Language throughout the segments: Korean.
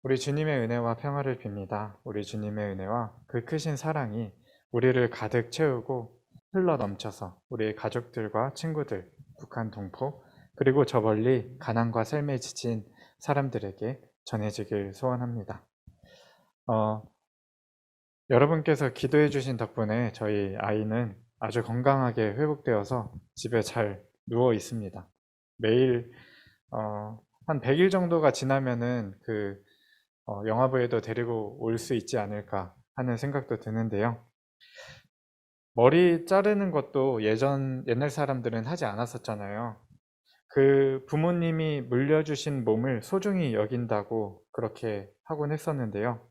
우리 주님의 은혜와 평화를 빕니다. 우리 주님의 은혜와 그 크신 사랑이 우리를 가득 채우고 흘러 넘쳐서 우리의 가족들과 친구들, 북한 동포, 그리고 저 멀리 가난과 삶에 지친 사람들에게 전해지길 소원합니다. 어, 여러분께서 기도해 주신 덕분에 저희 아이는 아주 건강하게 회복되어서 집에 잘 누워 있습니다. 매일 한 100일 정도가 지나면은 영화부에도 데리고 올 수 있지 않을까 하는 생각도 드는데요. 머리 자르는 것도 옛날 사람들은 하지 않았었잖아요. 그 부모님이 물려주신 몸을 소중히 여긴다고 그렇게 하곤 했었는데요.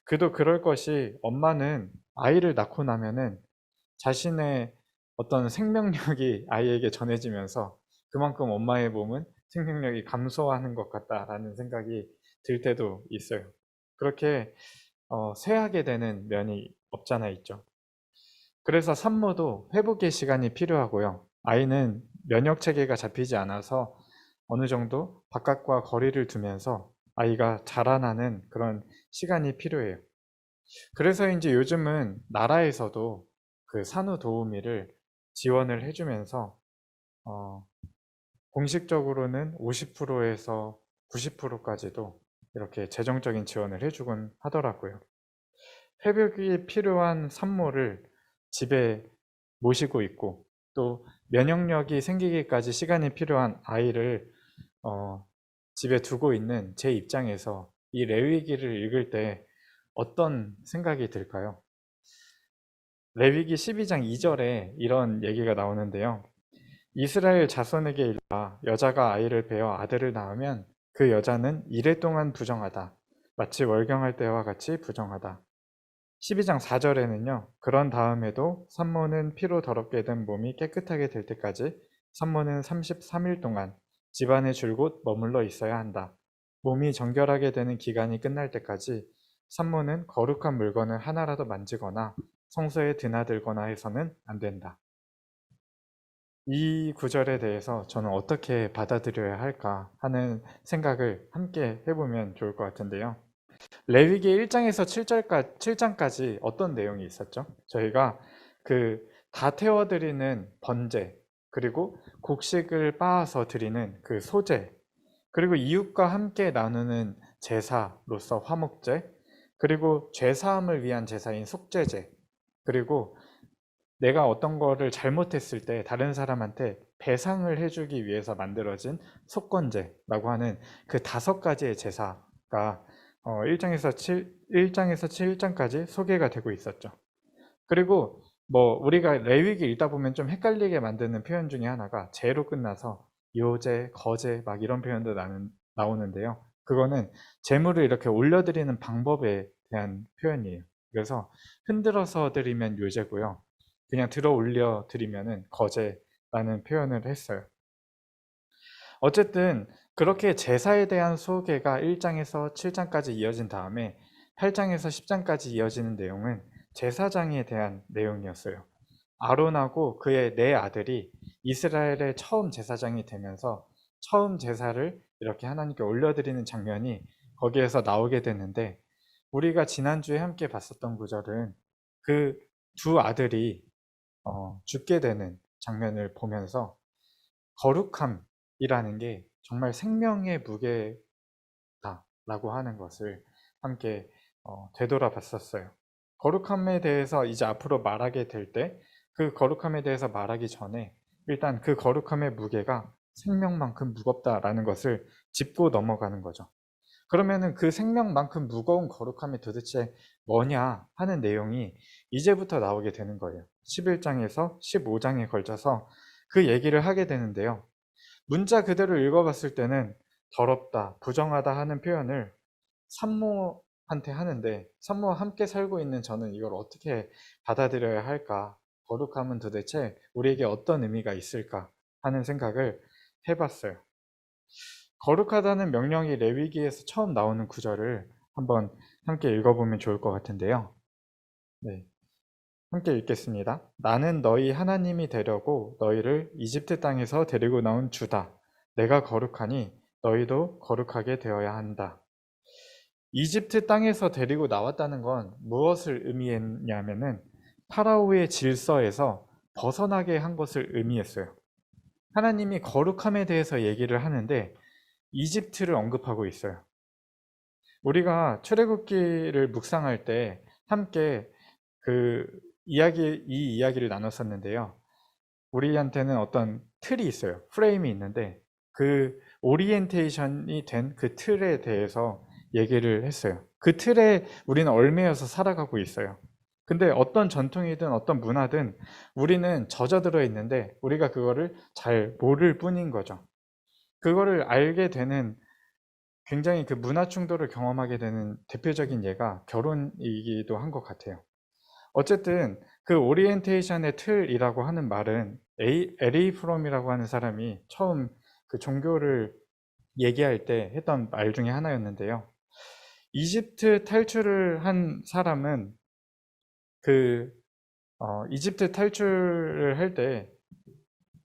그도 그럴 것이 엄마는 아이를 낳고 나면은 자신의 어떤 생명력이 아이에게 전해지면서 그만큼 엄마의 몸은 생명력이 감소하는 것 같다라는 생각이 들 때도 있어요. 그렇게 쇠하게 되는 면이 없잖아 있죠. 그래서 산모도 회복의 시간이 필요하고요. 아이는 면역 체계가 잡히지 않아서 어느 정도 바깥과 거리를 두면서 아이가 자라나는 그런 시간이 필요해요. 그래서인지 요즘은 나라에서도 그 산후도우미를 지원을 해주면서 어, 공식적으로는 50%에서 90%까지도 이렇게 재정적인 지원을 해주곤 하더라고요. 회복이 필요한 산모를 집에 모시고 있고 또 면역력이 생기기까지 시간이 필요한 아이를 어, 집에 두고 있는 제 입장에서 이 레위기를 읽을 때 어떤 생각이 들까요? 레위기 12장 2절에 이런 얘기가 나오는데요. 이스라엘 자손에게 일러 여자가 아이를 베어 아들을 낳으면 그 여자는 이래 동안 부정하다. 마치 월경할 때와 같이 부정하다. 12장 4절에는요. 그런 다음에도 산모는 피로 더럽게 된 몸이 깨끗하게 될 때까지 산모는 33일 동안 집안에 줄곧 머물러 있어야 한다. 몸이 정결하게 되는 기간이 끝날 때까지 산모는 거룩한 물건을 하나라도 만지거나 성소에 드나들거나 해서는 안 된다. 이 구절에 대해서 저는 어떻게 받아들여야 할까 하는 생각을 함께 해보면 좋을 것 같은데요. 레위기 1장에서 7장까지 어떤 내용이 있었죠? 저희가 다 태워드리는 번제, 그리고 곡식을 빻아서 드리는 그 소제, 그리고 이웃과 함께 나누는 제사로서 화목제, 그리고 죄사함을 위한 제사인 속죄제, 그리고 내가 어떤 거를 잘못했을 때 다른 사람한테 배상을 해주기 위해서 만들어진 속건제라고 하는 그 5가지의 제사가 1장에서 7장까지 소개가 되고 있었죠. 그리고 우리가 레위기 읽다 보면 좀 헷갈리게 만드는 표현 중에 하나가 제로 끝나서 요제, 거제 막 이런 표현도 나오는데요. 그거는 제물을 이렇게 올려드리는 방법에 대한 표현이에요. 그래서 흔들어서 드리면 요제고요. 그냥 들어 올려 드리면은 거제라는 표현을 했어요. 어쨌든 그렇게 제사에 대한 소개가 1장에서 7장까지 이어진 다음에 8장에서 10장까지 이어지는 내용은 제사장에 대한 내용이었어요. 아론하고 그의 4아들이 이스라엘의 처음 제사장이 되면서 처음 제사를 이렇게 하나님께 올려드리는 장면이 거기에서 나오게 되는데, 우리가 지난주에 함께 봤었던 구절은 그 2아들이 죽게 되는 장면을 보면서 거룩함이라는 게 정말 생명의 무게다라고 하는 것을 함께 되돌아봤었어요. 거룩함에 대해서 이제 앞으로 말하게 될 때 그 거룩함에 대해서 말하기 전에 일단 그 거룩함의 무게가 생명만큼 무겁다라는 것을 짚고 넘어가는 거죠. 그러면은 그 생명만큼 무거운 거룩함이 도대체 뭐냐 하는 내용이 이제부터 나오게 되는 거예요. 11장에서 15장에 걸쳐서 그 얘기를 하게 되는데요. 문자 그대로 읽어봤을 때는 더럽다, 부정하다 하는 표현을 산모한테 하는데, 산모와 함께 살고 있는 저는 이걸 어떻게 받아들여야 할까? 거룩함은 도대체 우리에게 어떤 의미가 있을까? 하는 생각을 해봤어요. 거룩하다는 명령이 레위기에서 처음 나오는 구절을 한번 함께 읽어보면 좋을 것 같은데요. 네, 함께 읽겠습니다. 나는 너희 하나님이 되려고 너희를 이집트 땅에서 데리고 나온 주다. 내가 거룩하니 너희도 거룩하게 되어야 한다. 이집트 땅에서 데리고 나왔다는 건 무엇을 의미했냐면은 파라오의 질서에서 벗어나게 한 것을 의미했어요. 하나님이 거룩함에 대해서 얘기를 하는데 이집트를 언급하고 있어요. 우리가 출애굽기를 묵상할 때 함께 이 이야기를 나눴었는데요. 우리한테는 어떤 틀이 있어요. 프레임이 있는데 그 오리엔테이션이 된 그 틀에 대해서 얘기를 했어요. 그 틀에 우리는 얽매여서 살아가고 있어요. 근데 어떤 전통이든 어떤 문화든 우리는 젖어들어 있는데 우리가 그거를 잘 모를 뿐인 거죠. 그거를 알게 되는 굉장히 그 문화 충돌을 경험하게 되는 대표적인 예가 결혼이기도 한 것 같아요. 어쨌든 그 오리엔테이션의 틀이라고 하는 말은 에리 프롬이라고 하는 사람이 처음 그 종교를 얘기할 때 했던 말 중에 하나였는데요. 이집트 탈출을 한 사람은 이집트 탈출을 할 때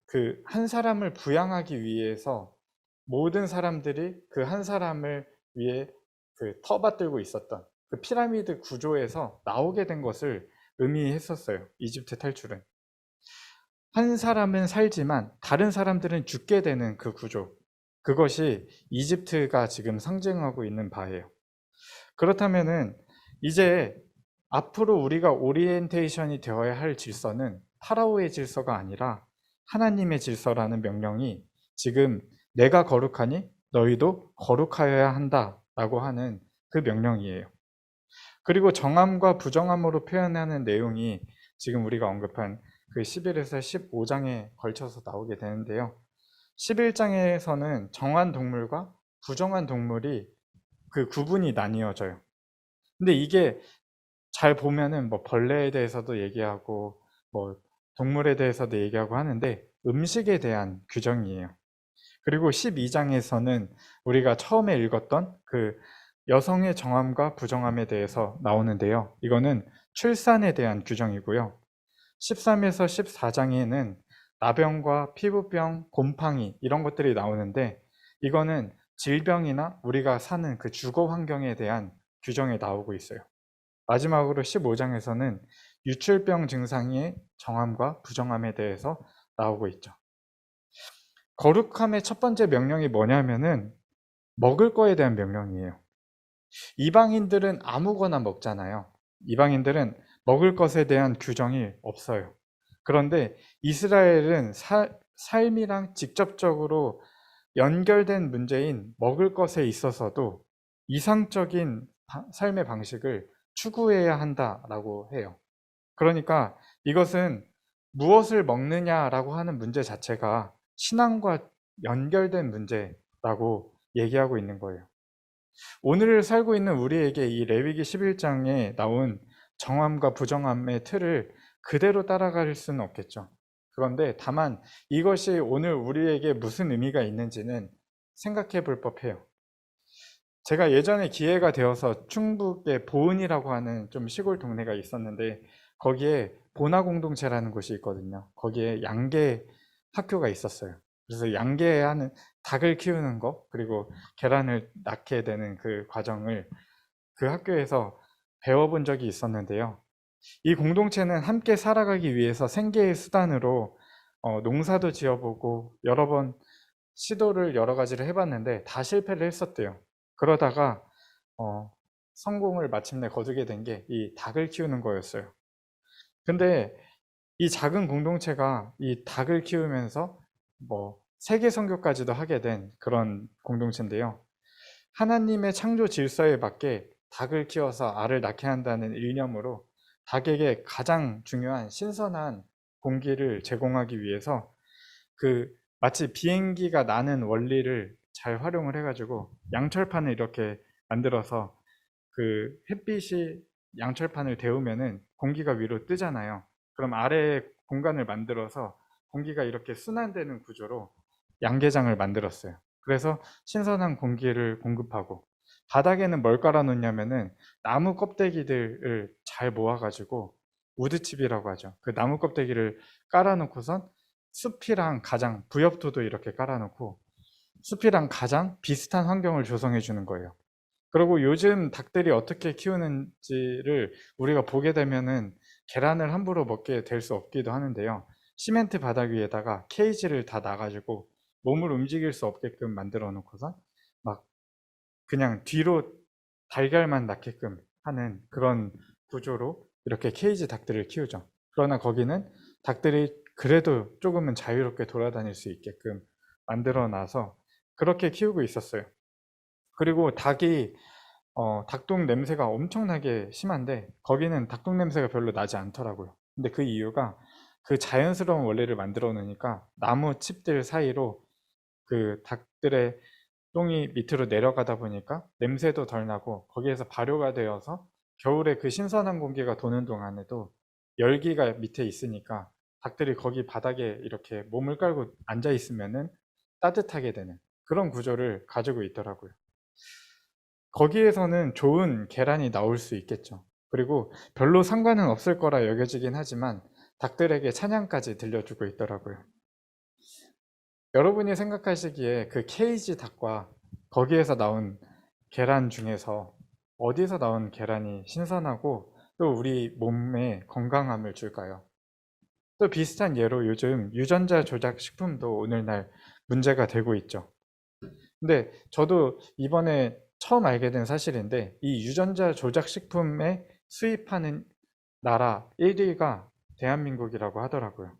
그 한 사람을 부양하기 위해서 모든 사람들이 그 한 사람을 위해 그 터받들고 있었던 그 피라미드 구조에서 나오게 된 것을 의미했었어요. 이집트 탈출은. 한 사람은 살지만 다른 사람들은 죽게 되는 그 구조. 그것이 이집트가 지금 상징하고 있는 바예요. 그렇다면은 이제 앞으로 우리가 오리엔테이션이 되어야 할 질서는 파라오의 질서가 아니라 하나님의 질서라는 명령이 지금 내가 거룩하니 너희도 거룩하여야 한다라고 하는 그 명령이에요. 그리고 정함과 부정함으로 표현하는 내용이 지금 우리가 언급한 그 11에서 15장에 걸쳐서 나오게 되는데요. 11장에서는 정한 동물과 부정한 동물이 그 구분이 나뉘어져요. 근데 이게 잘 보면은 뭐 벌레에 대해서도 얘기하고 뭐 동물에 대해서도 얘기하고 하는데 음식에 대한 규정이에요. 그리고 12장에서는 우리가 처음에 읽었던 그 여성의 정함과 부정함에 대해서 나오는데요. 이거는 출산에 대한 규정이고요. 13에서 14장에는 나병과 피부병, 곰팡이 이런 것들이 나오는데 이거는 질병이나 우리가 사는 그 주거 환경에 대한 규정이 나오고 있어요. 마지막으로 15장에서는 유출병 증상의 정함과 부정함에 대해서 나오고 있죠. 거룩함의 첫 번째 명령이 뭐냐면은 먹을 거에 대한 명령이에요. 이방인들은 아무거나 먹잖아요. 이방인들은 먹을 것에 대한 규정이 없어요. 그런데 이스라엘은 삶이랑 직접적으로 연결된 문제인 먹을 것에 있어서도 이상적인 삶의 방식을 추구해야 한다라고 해요. 그러니까 이것은 무엇을 먹느냐라고 하는 문제 자체가 신앙과 연결된 문제라고 얘기하고 있는 거예요. 오늘을 살고 있는 우리에게 이 레위기 11장에 나온 정함과 부정함의 틀을 그대로 따라갈 수는 없겠죠. 그런데 다만 이것이 오늘 우리에게 무슨 의미가 있는지는 생각해 볼 법해요. 제가 예전에 기회가 되어서 충북에 보은이라고 하는 좀 시골 동네가 있었는데 거기에 보나 공동체라는 곳이 있거든요. 거기에 양계 학교가 있었어요. 그래서 양계하는 닭을 키우는 거 그리고 계란을 낳게 되는 그 과정을 그 학교에서 배워본 적이 있었는데요. 이 공동체는 함께 살아가기 위해서 생계의 수단으로 농사도 지어보고 여러 번 시도를 여러 가지를 해봤는데 다 실패를 했었대요. 그러다가 성공을 마침내 거두게 된 게 이 닭을 키우는 거였어요. 근데 이 작은 공동체가 이 닭을 키우면서 뭐 세계 선교까지도 하게 된 그런 공동체인데요. 하나님의 창조 질서에 맞게 닭을 키워서 알을 낳게 한다는 일념으로 닭에게 가장 중요한 신선한 공기를 제공하기 위해서 마치 비행기가 나는 원리를 잘 활용을 해가지고 양철판을 이렇게 만들어서 그 햇빛이 양철판을 데우면은 공기가 위로 뜨잖아요. 그럼 아래에 공간을 만들어서 공기가 이렇게 순환되는 구조로 양계장을 만들었어요. 그래서 신선한 공기를 공급하고 바닥에는 뭘 깔아 놓냐면은 나무 껍데기들을 잘 모아가지고 우드칩이라고 하죠. 그 나무 껍데기를 깔아 놓고선 숲이랑 가장 부엽토도 이렇게 깔아 놓고 숲이랑 가장 비슷한 환경을 조성해 주는 거예요. 그리고 요즘 닭들이 어떻게 키우는지를 우리가 보게 되면은 계란을 함부로 먹게 될 수 없기도 하는데요. 시멘트 바닥 위에다가 케이지를 다 놔가지고 몸을 움직일 수 없게끔 만들어 놓고서 막 그냥 뒤로 달걀만 낳게끔 하는 그런 구조로 이렇게 케이지 닭들을 키우죠. 그러나 거기는 닭들이 그래도 조금은 자유롭게 돌아다닐 수 있게끔 만들어 놔서 그렇게 키우고 있었어요. 그리고 닭이 닭똥 냄새가 엄청나게 심한데 거기는 닭똥 냄새가 별로 나지 않더라고요. 근데 그 이유가 그 자연스러운 원리를 만들어 놓으니까 나무 칩들 사이로 그 닭들의 똥이 밑으로 내려가다 보니까 냄새도 덜 나고 거기에서 발효가 되어서 겨울에 그 신선한 공기가 도는 동안에도 열기가 밑에 있으니까 닭들이 거기 바닥에 이렇게 몸을 깔고 앉아 있으면은 따뜻하게 되는 그런 구조를 가지고 있더라고요. 거기에서는 좋은 계란이 나올 수 있겠죠. 그리고 별로 상관은 없을 거라 여겨지긴 하지만 닭들에게 찬양까지 들려주고 있더라고요. 여러분이 생각하시기에 그 케이지 닭과 거기에서 나온 계란 중에서 어디서 나온 계란이 신선하고 또 우리 몸에 건강함을 줄까요? 또 비슷한 예로 요즘 유전자 조작 식품도 오늘날 문제가 되고 있죠. 근데 저도 이번에 처음 알게 된 사실인데 이 유전자 조작 식품에 수입하는 나라 1위가 대한민국이라고 하더라고요.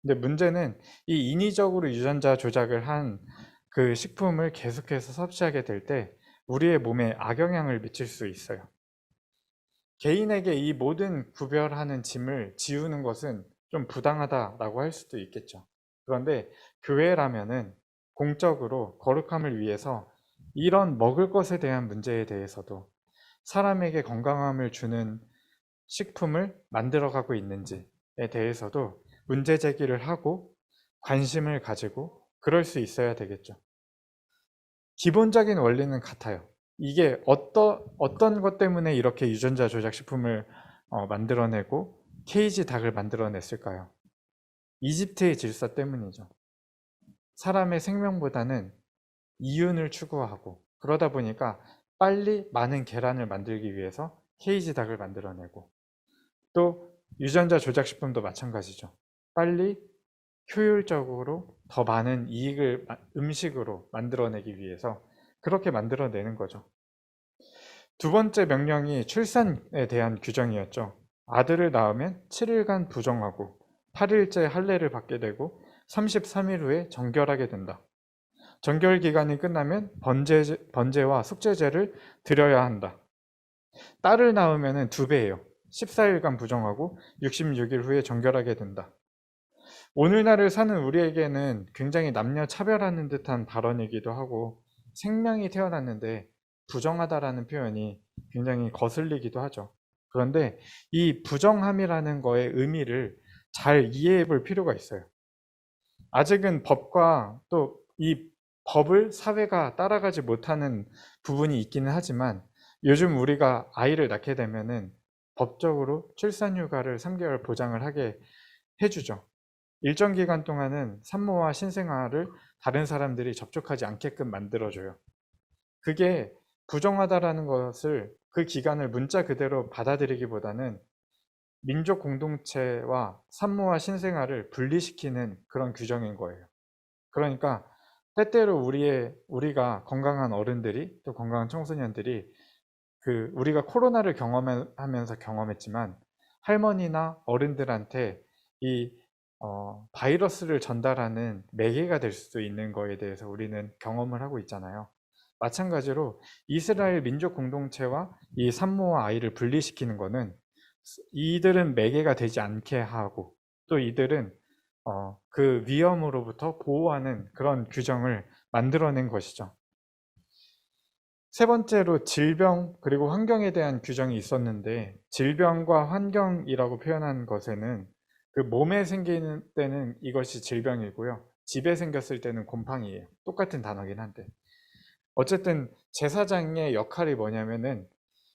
근데 문제는 이 인위적으로 유전자 조작을 한 그 식품을 계속해서 섭취하게 될 때 우리의 몸에 악영향을 미칠 수 있어요. 개인에게 이 모든 구별하는 짐을 지우는 것은 좀 부당하다라고 할 수도 있겠죠. 그런데 교회라면은 공적으로 거룩함을 위해서 이런 먹을 것에 대한 문제에 대해서도 사람에게 건강함을 주는 식품을 만들어가고 있는지에 대해서도 문제 제기를 하고 관심을 가지고 그럴 수 있어야 되겠죠. 기본적인 원리는 같아요. 이게 어떤 것 때문에 이렇게 유전자 조작 식품을 만들어내고 케이지 닭을 만들어냈을까요? 이집트의 질서 때문이죠. 사람의 생명보다는 이윤을 추구하고 그러다 보니까 빨리 많은 계란을 만들기 위해서 케이지 닭을 만들어내고 또 유전자 조작 식품도 마찬가지죠. 빨리 효율적으로 더 많은 이익을 음식으로 만들어내기 위해서 그렇게 만들어내는 거죠. 두 번째 명령이 출산에 대한 규정이었죠. 아들을 낳으면 7일간 부정하고 8일째 할례를 받게 되고 33일 후에 정결하게 된다. 정결 기간이 끝나면 번제와 속죄제를 드려야 한다. 딸을 낳으면 2배예요. 14일간 부정하고 66일 후에 정결하게 된다. 오늘날을 사는 우리에게는 굉장히 남녀 차별하는 듯한 발언이기도 하고 생명이 태어났는데 부정하다라는 표현이 굉장히 거슬리기도 하죠. 그런데 이 부정함이라는 거의 의미를 잘 이해해 볼 필요가 있어요. 아직은 법과 또 이 법을 사회가 따라가지 못하는 부분이 있기는 하지만 요즘 우리가 아이를 낳게 되면은 법적으로 출산휴가를 3개월 보장을 하게 해주죠. 일정 기간 동안은 산모와 신생아를 다른 사람들이 접촉하지 않게끔 만들어줘요. 그게 부정하다라는 것을 그 기간을 문자 그대로 받아들이기보다는 민족 공동체와 산모와 신생아를 분리시키는 그런 규정인 거예요. 그러니까 때때로 우리가 건강한 어른들이 또 건강한 청소년들이 우리가 코로나를 경험하면서 경험했지만 할머니나 어른들한테 이 바이러스를 전달하는 매개가 될 수도 있는 거에 대해서 우리는 경험을 하고 있잖아요. 마찬가지로 이스라엘 민족 공동체와 이 산모와 아이를 분리시키는 거는 이들은 매개가 되지 않게 하고 또 이들은 그 위험으로부터 보호하는 그런 규정을 만들어낸 것이죠. 세 번째로 질병 그리고 환경에 대한 규정이 있었는데 질병과 환경이라고 표현한 것에는 그 몸에 생기는 때는 이것이 질병이고요. 집에 생겼을 때는 곰팡이에요. 똑같은 단어긴 한데 어쨌든 제사장의 역할이 뭐냐면은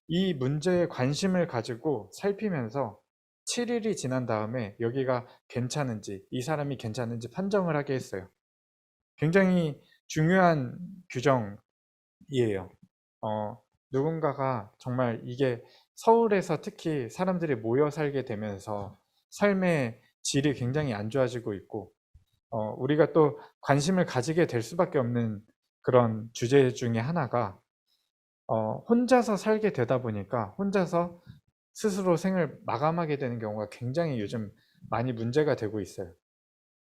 이 문제에 관심을 가지고 살피면서 7일이 지난 다음에 여기가 괜찮은지 이 사람이 괜찮은지 판정을 하게 했어요. 굉장히 중요한 규정이에요. 누군가가 정말 이게 서울에서 특히 사람들이 모여 살게 되면서 삶의 질이 굉장히 안 좋아지고 있고, 우리가 또 관심을 가지게 될 수밖에 없는 그런 주제 중에 하나가, 혼자서 살게 되다 보니까 혼자서 스스로 생을 마감하게 되는 경우가 굉장히 요즘 많이 문제가 되고 있어요.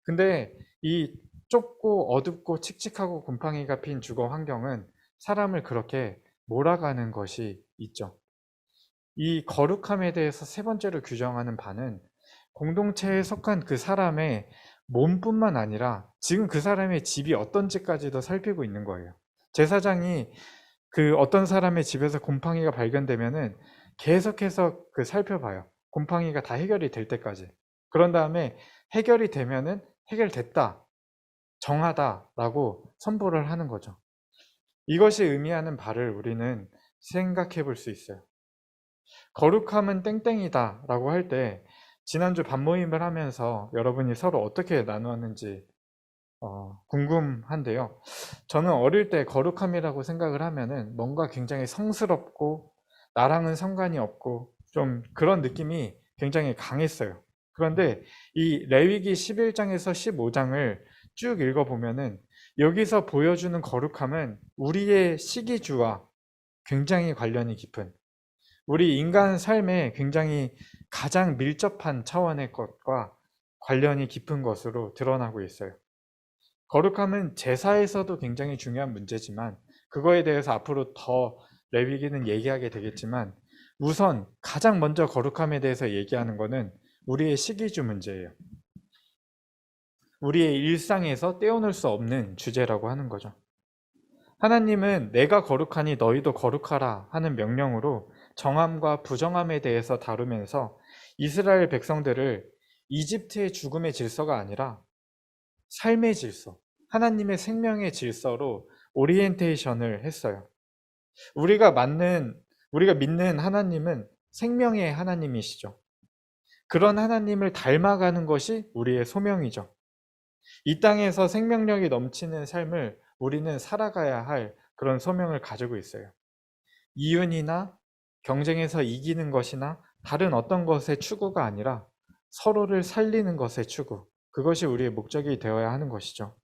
근데 이 좁고 어둡고 칙칙하고 곰팡이가 핀 주거 환경은 사람을 그렇게 몰아가는 것이 있죠. 이 거룩함에 대해서 세 번째로 규정하는 바는 공동체에 속한 그 사람의 몸뿐만 아니라 지금 그 사람의 집이 어떤지까지도 살피고 있는 거예요. 제사장이 그 어떤 사람의 집에서 곰팡이가 발견되면은 계속해서 그 살펴봐요. 곰팡이가 다 해결이 될 때까지. 그런 다음에 해결이 되면은 해결됐다, 정하다라고 선포를 하는 거죠. 이것이 의미하는 바를 우리는 생각해 볼 수 있어요. 거룩함은 땡땡이다 라고 할 때, 지난주 밤모임을 하면서 여러분이 서로 어떻게 나누었는지 궁금한데요. 저는 어릴 때 거룩함이라고 생각을 하면은 뭔가 굉장히 성스럽고 나랑은 상관이 없고 좀 그런 느낌이 굉장히 강했어요. 그런데 이 레위기 11장에서 15장을 쭉 읽어보면은 여기서 보여주는 거룩함은 우리의 시기주와 굉장히 관련이 깊은, 우리 인간 삶에 굉장히 가장 밀접한 차원의 것과 관련이 깊은 것으로 드러나고 있어요. 거룩함은 제사에서도 굉장히 중요한 문제지만, 그거에 대해서 앞으로 더 레위기는 얘기하게 되겠지만, 우선 가장 먼저 거룩함에 대해서 얘기하는 것은 우리의 시기주 문제예요. 우리의 일상에서 떼어놓을 수 없는 주제라고 하는 거죠. 하나님은 내가 거룩하니 너희도 거룩하라 하는 명령으로 정함과 부정함에 대해서 다루면서 이스라엘 백성들을 이집트의 죽음의 질서가 아니라 삶의 질서, 하나님의 생명의 질서로 오리엔테이션을 했어요. 우리가 믿는 하나님은 생명의 하나님이시죠. 그런 하나님을 닮아가는 것이 우리의 소명이죠. 이 땅에서 생명력이 넘치는 삶을 우리는 살아가야 할 그런 소명을 가지고 있어요. 이윤이나 경쟁에서 이기는 것이나 다른 어떤 것의 추구가 아니라 서로를 살리는 것의 추구, 그것이 우리의 목적이 되어야 하는 것이죠.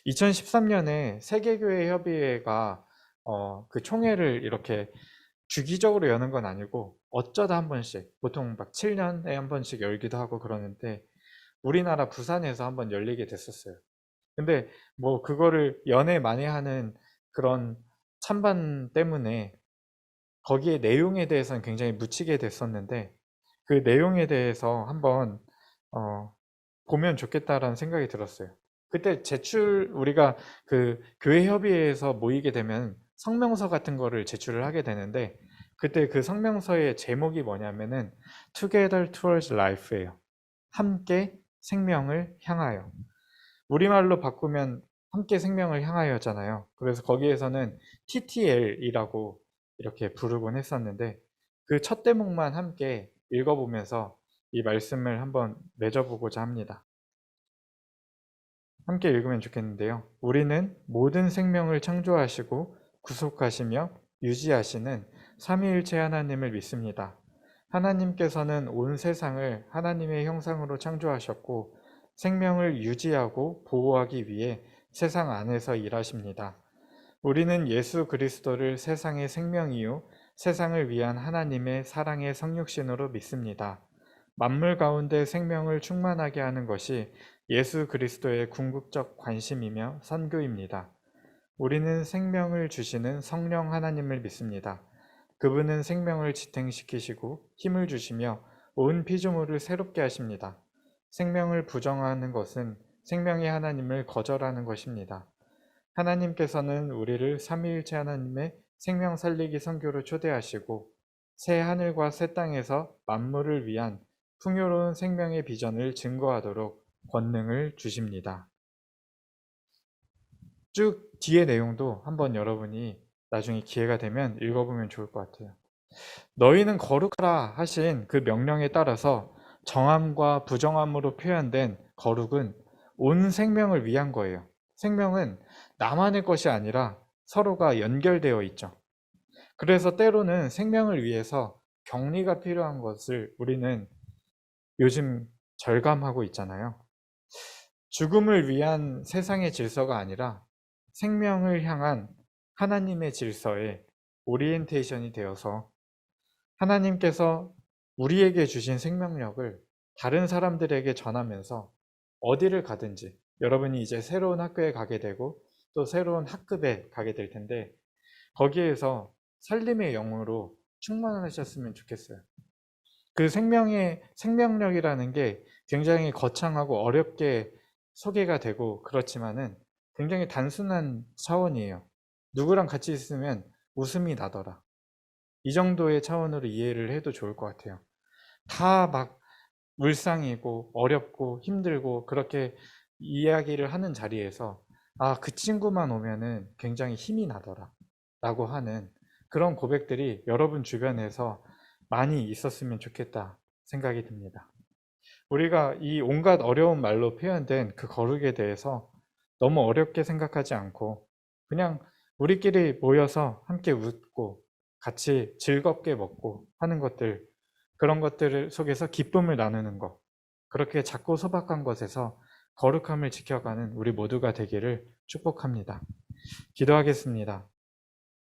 2013년에 세계교회협의회가 그 총회를 이렇게 주기적으로 여는 건 아니고 어쩌다 한 번씩, 보통 막 7년에 한 번씩 열기도 하고 그러는데, 우리나라 부산에서 한번 열리게 됐었어요. 근데 뭐 그거를 연애 많이 하는 그런 찬반 때문에 거기에 내용에 대해서는 굉장히 묻히게 됐었는데, 그 내용에 대해서 한번 보면 좋겠다라는 생각이 들었어요. 그때 우리가 그 교회 협의회에서 모이게 되면 성명서 같은 거를 제출을 하게 되는데, 그때 그 성명서의 제목이 뭐냐면은 Together Towards Life예요. 함께 생명을 향하여. 우리말로 바꾸면 함께 생명을 향하여잖아요. 그래서 거기에서는 TTL이라고 이렇게 부르곤 했었는데, 그 첫 대목만 함께 읽어보면서 이 말씀을 한번 맺어보고자 합니다. 함께 읽으면 좋겠는데요. 우리는 모든 생명을 창조하시고 구속하시며 유지하시는 삼위일체 하나님을 믿습니다. 하나님께서는 온 세상을 하나님의 형상으로 창조하셨고 생명을 유지하고 보호하기 위해 세상 안에서 일하십니다. 우리는 예수 그리스도를 세상의 생명이요 세상을 위한 하나님의 사랑의 성육신으로 믿습니다. 만물 가운데 생명을 충만하게 하는 것이 예수 그리스도의 궁극적 관심이며 선교입니다. 우리는 생명을 주시는 성령 하나님을 믿습니다. 그분은 생명을 지탱시키시고 힘을 주시며 온 피조물을 새롭게 하십니다. 생명을 부정하는 것은 생명의 하나님을 거절하는 것입니다. 하나님께서는 우리를 삼위일체 하나님의 생명 살리기 선교로 초대하시고 새 하늘과 새 땅에서 만물을 위한 풍요로운 생명의 비전을 증거하도록 권능을 주십니다. 쭉 뒤의 내용도 한번 여러분이 나중에 기회가 되면 읽어보면 좋을 것 같아요. 너희는 거룩하라 하신 그 명령에 따라서 정함과 부정함으로 표현된 거룩은 온 생명을 위한 거예요. 생명은 나만의 것이 아니라 서로가 연결되어 있죠. 그래서 때로는 생명을 위해서 격리가 필요한 것을 우리는 요즘 절감하고 있잖아요. 죽음을 위한 세상의 질서가 아니라 생명을 향한 하나님의 질서에 오리엔테이션이 되어서 하나님께서 우리에게 주신 생명력을 다른 사람들에게 전하면서 어디를 가든지, 여러분이 이제 새로운 학교에 가게 되고 또 새로운 학급에 가게 될 텐데 거기에서 살림의 영으로 충만하셨으면 좋겠어요. 그 생명력이라는 게 굉장히 거창하고 어렵게 소개가 되고 그렇지만은 굉장히 단순한 차원이에요. 누구랑 같이 있으면 웃음이 나더라. 이 정도의 차원으로 이해를 해도 좋을 것 같아요. 다 막 울상이고 어렵고 힘들고 그렇게 이야기를 하는 자리에서 그 친구만 오면은 굉장히 힘이 나더라 라고 하는 그런 고백들이 여러분 주변에서 많이 있었으면 좋겠다 생각이 듭니다. 우리가 이 온갖 어려운 말로 표현된 그 거룩에 대해서 너무 어렵게 생각하지 않고 그냥 우리끼리 모여서 함께 웃고 같이 즐겁게 먹고 하는 것들, 그런 것들 속에서 기쁨을 나누는 것, 그렇게 작고 소박한 것에서 거룩함을 지켜가는 우리 모두가 되기를 축복합니다. 기도하겠습니다.